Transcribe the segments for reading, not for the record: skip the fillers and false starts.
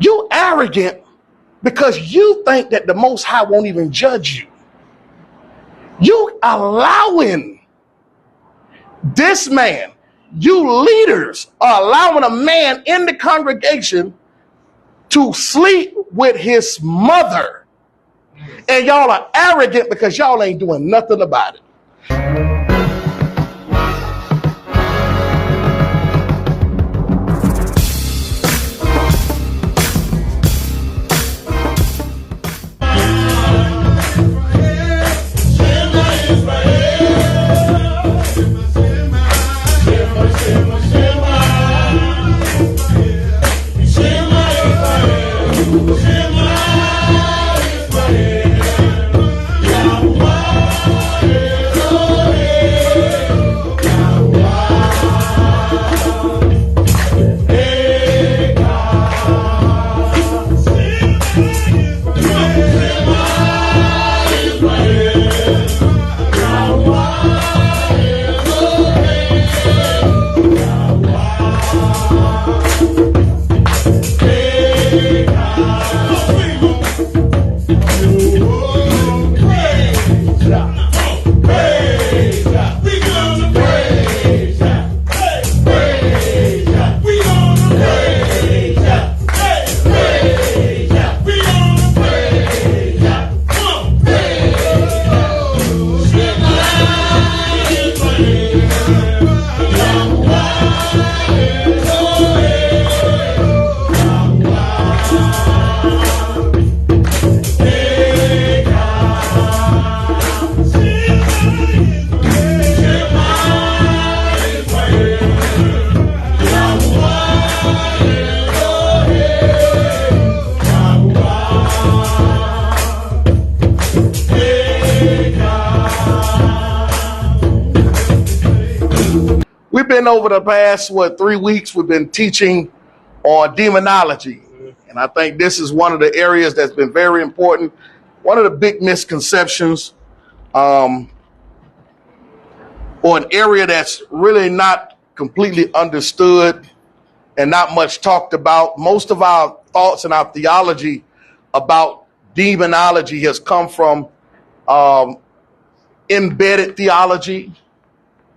You arrogant because you think that the Most High won't even judge you. You allowing this man, you leaders are allowing a man in the congregation to sleep with his mother. And y'all are arrogant because y'all ain't doing nothing about it. We've been over the past, 3 weeks, we've been teaching on demonology. And I think this is one of the areas that's been very important. One of the big misconceptions, or an area that's really not completely understood and not much talked about. Most of our thoughts and our theology about demonology has come from embedded theology,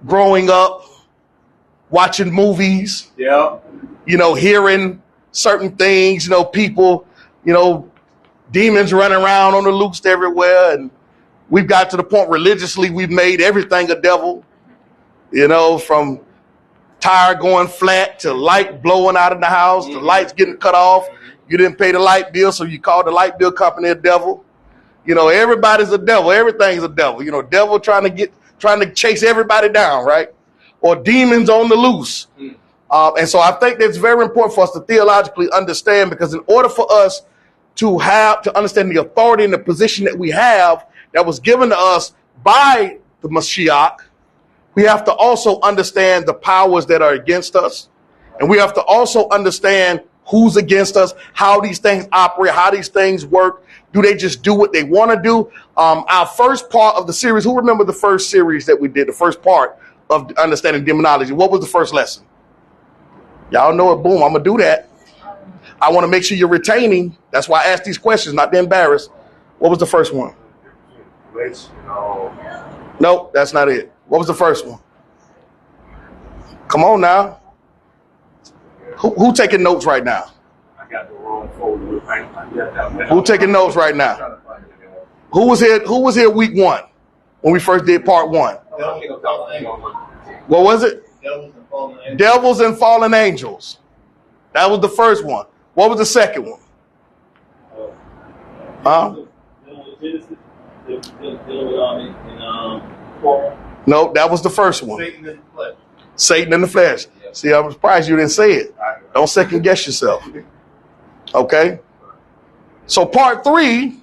growing up, watching movies, hearing certain things, people, demons running around on the loose everywhere. And we've got to the point religiously we've made everything a devil, from tire going flat to light blowing out of the house, to lights getting cut off. You didn't pay the light bill, so you called the light bill company a devil. Everybody's a devil. Everything's a devil. Devil trying to chase everybody down, right? Or demons on the loose. And so I think that's very important for us to theologically understand, because in order for us to understand the authority and the position that we have that was given to us by the Mashiach, we have to also understand the powers that are against us. And we have to also understand who's against us, how these things operate, how these things work. Do they just do what they want to do? Our first part of the series, who remember the first series that we did, the first part of understanding demonology? What was the first lesson? Y'all know it. Boom. I'm going to do that. I want to make sure you're retaining. That's why I ask these questions, not to embarrass. What was the first one? Nope, that's not it. What was the first one? Come on now. Who taking notes right now? I got the wrong folder. Who taking notes right now? Who was here week 1 when we first did part 1? What was it? Devils and fallen angels. That was the first one. What was the second one? No, that was the first one. Satan in the flesh. Yeah. See, I'm surprised you didn't say it. Don't second guess yourself. Okay? So part 3,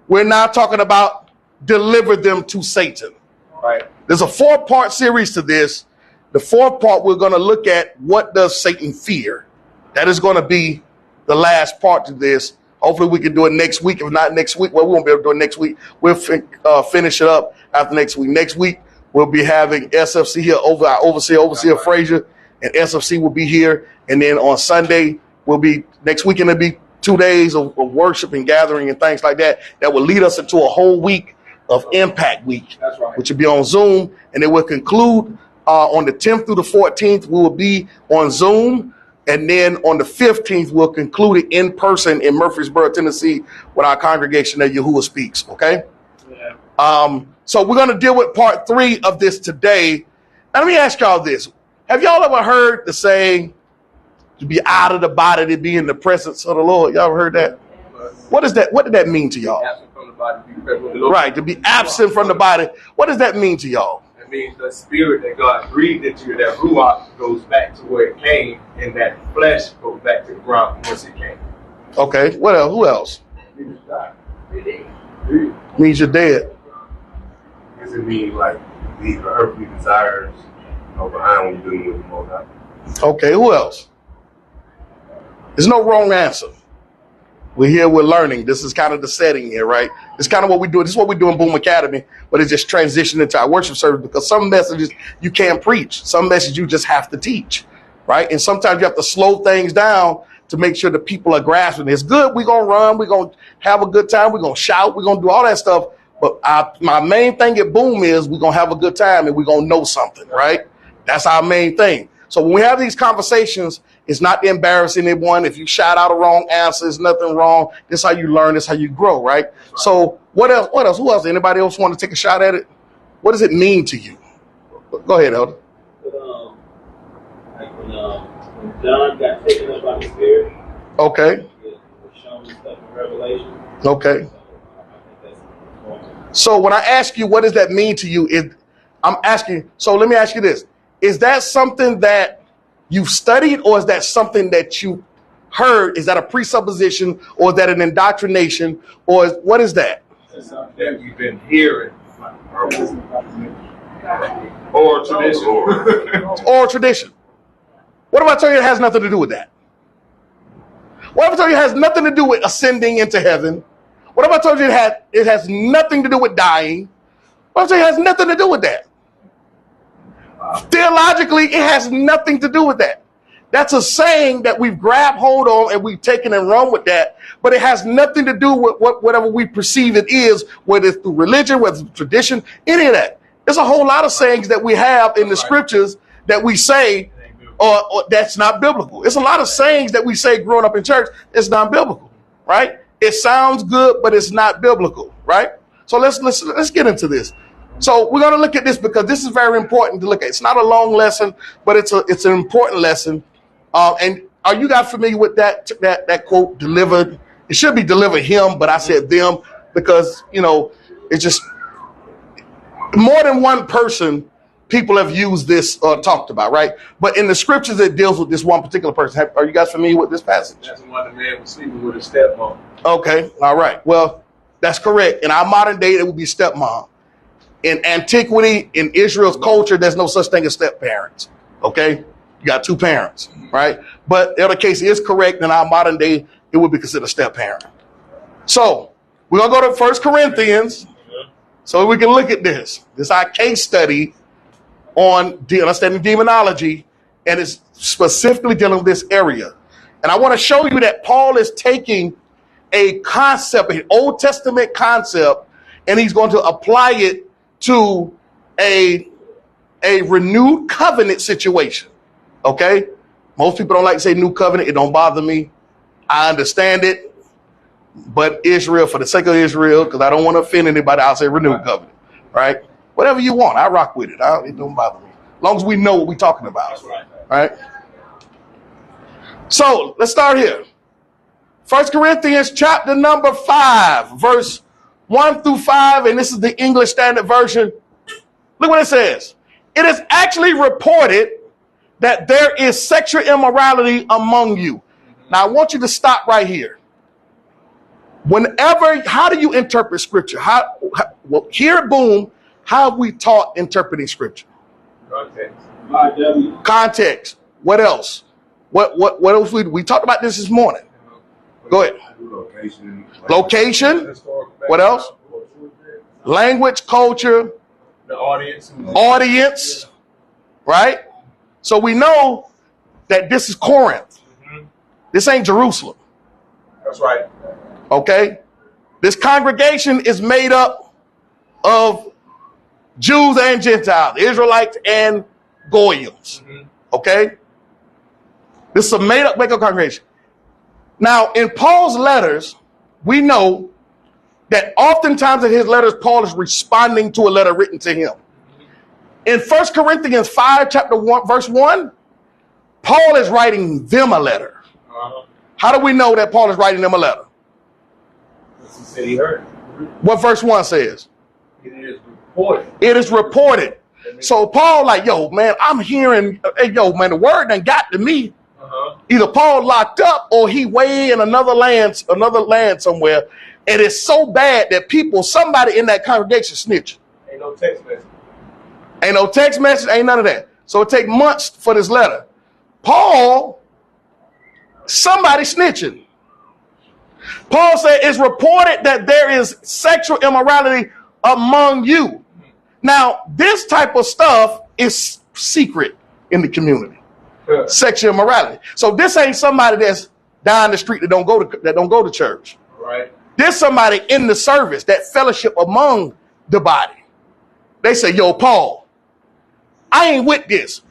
we're now talking about deliver them to Satan. Right. There's a 4-part series to this. The 4th part, we're going to look at what does Satan fear. That is going to be the last part to this. Hopefully we can do it next week. If not next week, well, we won't be able to do it next week. We'll finish it up after next week. Next week, we'll be having SFC here, our overseer Frazier, and SFC will be here. And then on Sunday, we'll be Next weekend it'll be 2 days of worship and gathering and things like that. That will lead us into a whole week of Impact Week, which will be on Zoom, and it will conclude on the 10th through the 14th. We will be on Zoom, and then on the 15th we'll conclude it in person in Murfreesboro, Tennessee, with our congregation at Yahuwah Speaks. Okay. Yeah. So we're going to deal with part 3 of this today. Now let me ask y'all this: have y'all ever heard the saying, "To be out of the body, to be in the presence of the Lord"? Y'all ever heard that? What is that? What did that mean to y'all? Right, to be absent from the body. What does that mean to y'all? It means the spirit that God breathed into you, that ruach, goes back to where it came, and that flesh goes back to the ground whence it came. Okay, what else? Who else? Means you're dead. Does it mean like leave your earthly desires behind when you're dealing with the Most High? Okay, who else? There's no wrong answer. We're here, we're learning. This is kind of the setting here, right? It's kind of what we do. This is what we do in Boom Academy, but it's just transitioned into our worship service, because some messages you can't preach. Some messages you just have to teach, right? And sometimes you have to slow things down to make sure the people are grasping. It's good. We're going to run. We're going to have a good time. We're going to shout. We're going to do all that stuff. But my main thing at Boom is we're going to have a good time and we're going to know something, right? That's our main thing. So when we have these conversations, it's not to embarrass anyone. If you shout out a wrong answer, there's nothing wrong. This is how you learn. This is how you grow, right? So what else? What else? Who else? Anybody else want to take a shot at it? What does it mean to you? Go ahead, Elder. When John got taken up by the Spirit, okay. It was shown stuff in Revelation. Okay. So So when I ask you, what does that mean to you? I'm asking. So let me ask you this: is that something that you've studied, or is that something that you heard? Is that a presupposition, or is that an indoctrination, or what is that? That's something that we've been hearing, or tradition. Or tradition. What if I tell you it has nothing to do with that? What if I tell you it has nothing to do with ascending into heaven? What if I told you it has nothing to do with dying? What if I tell you it has nothing to do with that? Theologically, it has nothing to do with that. That's a saying that we've grabbed hold on and we've taken and run with that, but it has nothing to do with whatever we perceive it is, whether it's through religion, whether it's tradition, any of that. There's a whole lot of sayings that we have in the scriptures that we say or that's not biblical. It's a lot of sayings that we say growing up in church. It's not biblical, right? It sounds good, but it's not biblical, right? So let's get into this. So we're going to look at this because this is very important to look at. It's not a long lesson, but it's an important lesson. And are you guys familiar with that quote, delivered? It should be delivered him, but I said them because, it's just more than one person people have used this or talked about, right? But in the scriptures, it deals with this one particular person. Are you guys familiar with this passage? That's the one the man was sleeping with his stepmom. Okay, all right. Well, that's correct. In our modern day, it would be stepmom. In antiquity, in Israel's culture, there's no such thing as step parents. Okay, you got two parents, right? But the other case is correct. In our modern day, it would be considered step parent. So we're gonna go to 1 Corinthians, so we can look at this. This is our case study on understanding demonology, and it's specifically dealing with this area. And I want to show you that Paul is taking a concept, an Old Testament concept, and he's going to apply it to a renewed covenant situation. Okay? Most people don't like to say new covenant. It don't bother me. I understand it. But Israel, for the sake of Israel, because I don't want to offend anybody, I'll say renewed covenant. Right? Whatever you want, I rock with it. It don't bother me. As long as we know what we're talking about. Right? So let's start here. 1 Corinthians chapter number 5, verse 1 through 5, and this is the English Standard Version. Look what it says. It is actually reported that there is sexual immorality among you. Now I want you to stop right here. How do you interpret scripture? Well, here at Boom, how have we taught interpreting scripture? Context. What else? What else? We talked about this morning. Go ahead. Location. What else? Language, culture. The audience. Right? So we know that this is Corinth. This ain't Jerusalem. That's right. Okay? This congregation is made up of Jews and Gentiles, Israelites and Goyim. Okay? This is a made up congregation. Now, in Paul's letters, we know that oftentimes in his letters, Paul is responding to a letter written to him. In 1 Corinthians 5, chapter 1, verse 1, Paul is writing them a letter. How do we know that Paul is writing them a letter? He said he heard. What verse 1 says? It is reported. It is reported. So Paul like, yo, man, I'm hearing, hey, yo, man, the word done got to me. Either Paul locked up or he way in another land somewhere. And it's so bad that somebody in that congregation snitching. Ain't no text message. Ain't no text message, ain't none of that. So it take months for this letter. Paul, somebody snitching. Paul said it's reported that there is sexual immorality among you. Now, this type of stuff is secret in the community. Sexual immorality. So this ain't somebody that's down the street that don't go to church. Right. There's somebody in the service, that fellowship among the body. They say, yo, Paul, I ain't with this.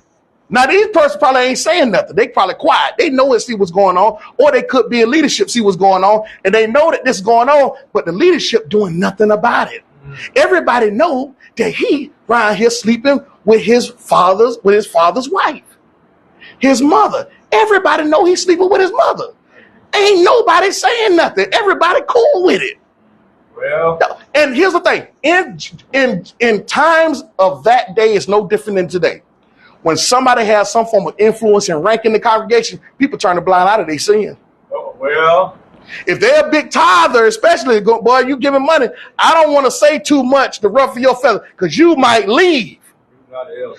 Now, these persons probably ain't saying nothing. They probably quiet. They know and see what's going on, or they could be in leadership, see what's going on, and they know that this is going on, but the leadership doing nothing about it. Everybody know that he around here sleeping with his father's wife, his mother. Everybody know he's sleeping with his mother. Ain't nobody saying nothing. Everybody cool with it. Well, and here's the thing: in times of that day, it's no different than today. When somebody has some form of influence and rank in the congregation, people turn the blind eye to their sin. well, if they're a big tither, especially, boy, you giving money, I don't want to say too much to ruffle your feathers because you might leave.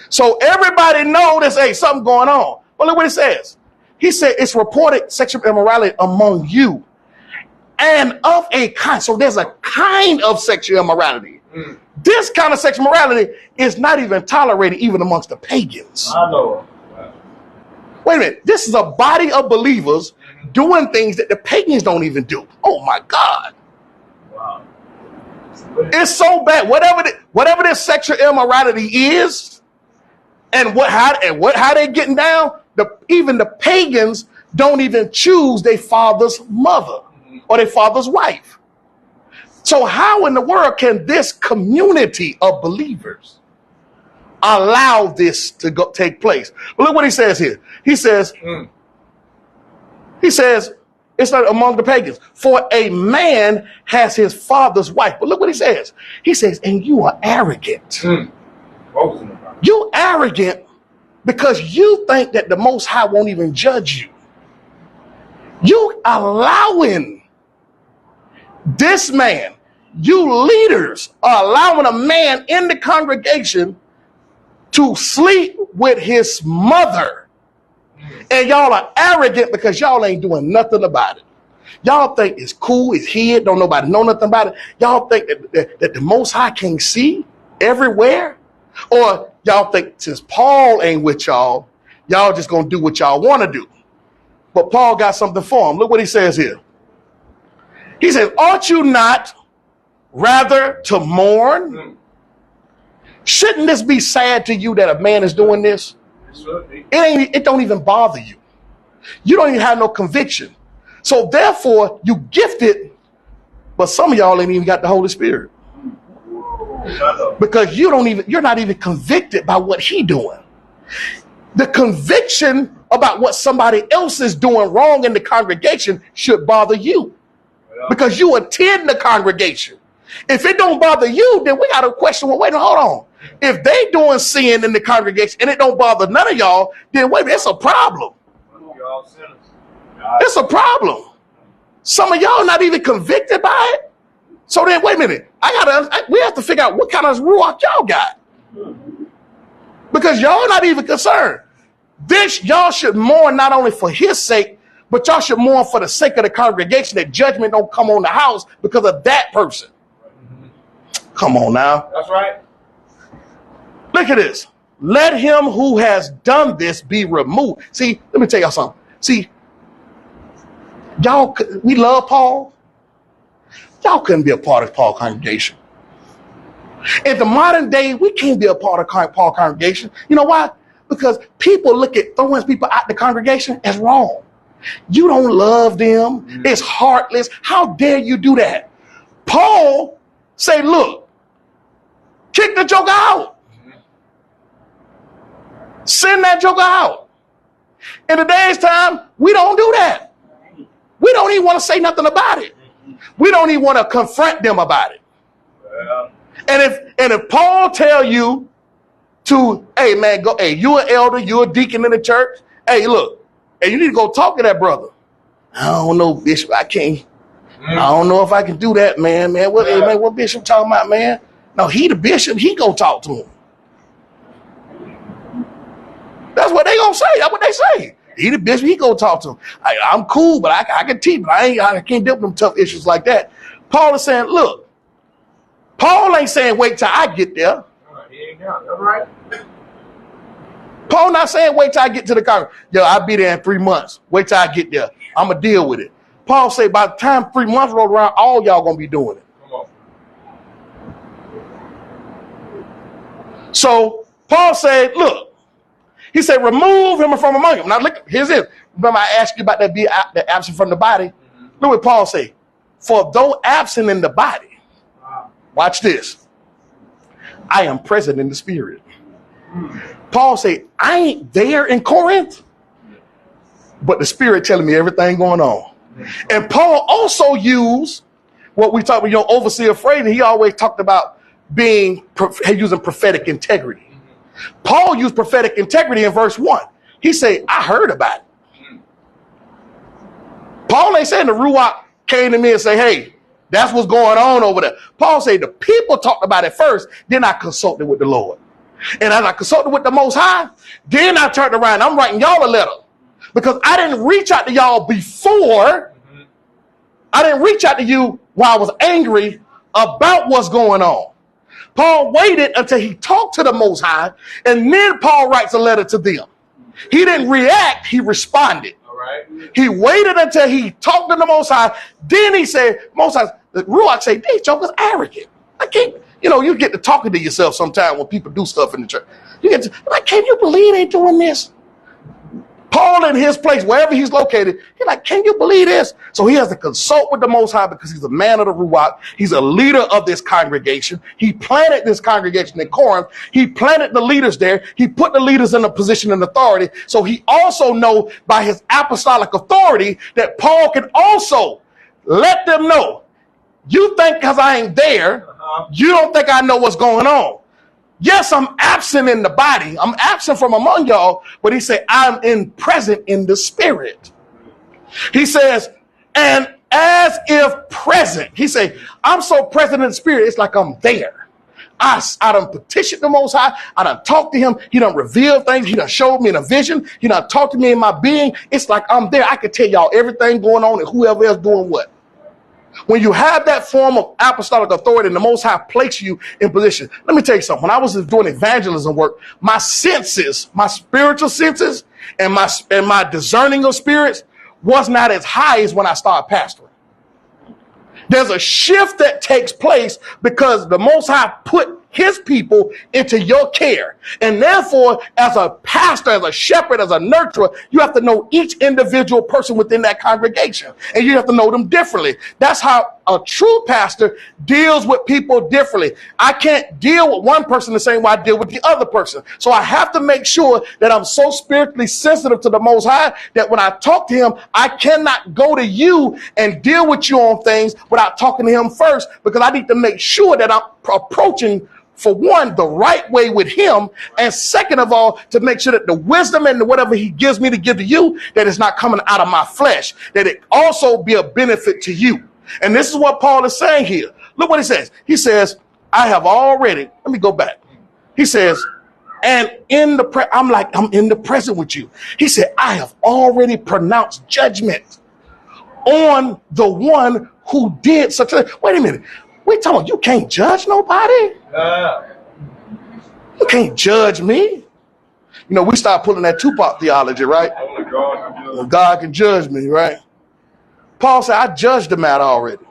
So everybody know there's something going on. But look what it says. He said it's reported sexual immorality among you, and of a kind. So there's a kind of sexual immorality. This kind of sexual morality is not even tolerated even amongst the pagans. I know. Wait a minute. This is a body of believers doing things that the pagans don't even do. Oh my God. Wow. It's so bad. Whatever this sexual immorality is, and how they getting down, even the pagans don't even choose their father's mother or their father's wife. So how in the world can this community of believers allow this to take place? But look what he says here. He says, it's not among the pagans. For a man has his father's wife. But look what he says. He says, and you are arrogant. You arrogant because you think that the Most High won't even judge you. You allowing this man, you leaders are allowing a man in the congregation to sleep with his mother. And y'all are arrogant because y'all ain't doing nothing about it. Y'all think it's cool, it's hid, don't nobody know nothing about it. Y'all think that the Most High can't see everywhere? Or y'all think since Paul ain't with y'all, y'all just gonna do what y'all want to do. But Paul got something for him. Look what he says here. He says, ought you not rather to mourn? Shouldn't this be sad to you that a man is doing this? It don't even bother you. You don't even have no conviction. So therefore, you gifted, but some of y'all ain't even got the Holy Spirit. Because you're not even convicted by what he doing. The conviction about what somebody else is doing wrong in the congregation should bother you. Because you attend the congregation. If it don't bother you, then we got to question, well, wait, hold on. If they doing sin in the congregation and it don't bother none of y'all, then wait, it's a problem. It's a problem. Some of y'all not even convicted by it. So then, wait a minute. We have to figure out what kind of ruach y'all got. Because y'all not even concerned. This, y'all should mourn not only for his sake, but y'all should mourn for the sake of the congregation, that judgment don't come on the house because of that person. Come on now. That's right. Look at this. Let him who has done this be removed. See, let me tell y'all something. See, we love Paul. Y'all couldn't be a part of Paul's congregation. In the modern day, we can't be a part of Paul's congregation. You know why? Because people look at throwing people out the congregation as wrong. You don't love them. It's heartless. How dare you do that? Paul say, look, kick the joker out. Send that joker out. In today's time, we don't do that. We don't even want to say nothing about it. We don't even want to confront them about it. And if Paul tell you to, hey man, go, hey, you an elder, you a deacon in the church. Hey, look, hey, you need to go talk to that brother. I don't know, Bishop, I can't. I don't know if I can do that, man. Hey, what Bishop talking about, man? No, he the bishop, he go talk to him. That's what they gonna say. That's what they say. He the bishop, he go talk to him. I'm cool, but I can teach, but I can't deal with them tough issues like that. Paul is saying, look, Paul ain't saying wait till I get there. He ain't down. That's right. Paul not saying wait till I get to the Congress. Yo, I'll be there in 3 months. Wait till I get there. I'm gonna deal with it. Paul say by the time 3 months roll around, all y'all gonna be doing it. Come on. So Paul said, look, he said, remove him from among them. Now look, here's it. Remember I asked you about that be absent from the body? Look what Paul say. For though absent in the body, watch this, I am present in the spirit. Paul say, I ain't there in Corinth, but the spirit telling me everything going on. And Paul also used what we talk about, overseer phrase. He always talked about using prophetic integrity. Paul used prophetic integrity in verse 1. He said, I heard about it. Paul ain't saying the Ruach came to me and say, hey, that's what's going on over there. Paul said the people talked about it first, then I consulted with the Lord. And as I consulted with the Most High, then I turned around. I'm writing y'all a letter because I didn't reach out to y'all before. I didn't reach out to you while I was angry about what's going on. Paul waited until he talked to the Most High, and then Paul writes a letter to them. He didn't react, he responded. All right. He waited until he talked to the Most High. Then he said, Most High, the Ruach say, these jokers arrogant. I can't, you get to talking to yourself sometime when people do stuff in the church. You get to, like, can you believe they doing this? Paul in his place, wherever he's located, he's like, can you believe this? So he has to consult with the Most High because he's a man of the Ruach. He's a leader of this congregation. He planted this congregation in Corinth. He planted the leaders there. He put the leaders in a position of authority. So he also know by his apostolic authority that Paul can also let them know, you think because I ain't there, you don't think I know what's going on. Yes, I'm absent in the body. I'm absent from among y'all, but he said, I'm present in the spirit. He says, and as if present, he said, I'm so present in the spirit, it's like I'm there. I done petitioned the Most High. I done talked to him. He done revealed things. He done showed me in a vision. He done talked to me in my being. It's like I'm there. I can tell y'all everything going on and whoever else doing what. When you have that form of apostolic authority and the Most High placed you in position. Let me tell you something. When I was doing evangelism work, my senses, my spiritual senses and my discerning of spirits was not as high as when I started pastoring. There's a shift that takes place because the Most High put his people into your care. And therefore, as a pastor, as a shepherd, as a nurturer, you have to know each individual person within that congregation. And you have to know them differently. That's how a true pastor deals with people differently. I can't deal with one person the same way I deal with the other person. So I have to make sure that I'm so spiritually sensitive to the Most High that when I talk to him, I cannot go to you and deal with you on things without talking to him first, because I need to make sure that I'm approaching, for one, the right way with him, and second of all, to make sure that the wisdom and whatever he gives me to give to you, that it's not coming out of my flesh, that it also be a benefit to you. And this is what Paul is saying here. Look what he says. He says, I have already, let me go back. He says, and I'm in the present with you. He said, I have already pronounced judgment on the one who did such a, wait a minute. We talking, you can't judge nobody. You can't judge me. We start pulling that Tupac theology, right? Only God can judge. God can judge me, right? Paul said, I judged the matter already.